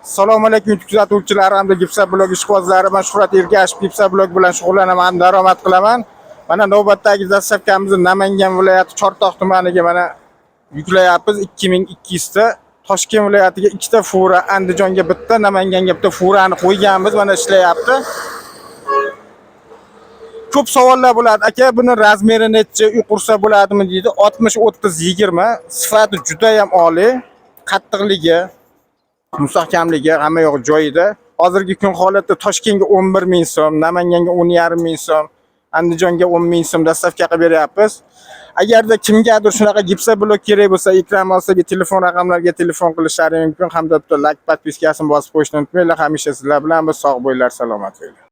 Assalomu alaykum YouTube kuzatuvchilar hamda Gipsa blog ishqibozlari. Men Shuhrat Ergashev Gipsa blog bilan shug'ullanaman, daromad qilaman. Mana navbatdagi zastavkamizni Namangan viloyati Chortoq tumaniga mana yuklayapmiz. 2200 ta. Toshkent viloyatiga 2 ta fura, Andijonga bitta, Namanganga bitta furani qo'yganmiz. Mana ishlayapti. Ko'p savollar bo'ladi. Aka, buni razmeri necha, uy qursa bo'ladimi deydi. 60 30 20. Sifati juda ham oliy. Qattiqligi, mustahkamligi hamma yo'q joyida. Hozirgi kun holatda Toshkentga 11 ming so'm, Namanganga 10,5 ming so'm, Andijonga 10 ming so'm dastavka qilib beryapmiz. Agarda kimgadir shunaqa Gipsa blok kerak bo'lsa, ekran ostidagi telefon raqamlariga telefon qilishlari mumkin. Hamda bitta like, podpiskasini bosib qo'yishni unutmanglar. Hamisha sizlar bilan biz, sog' bo'linglar, salomat bo'linglar.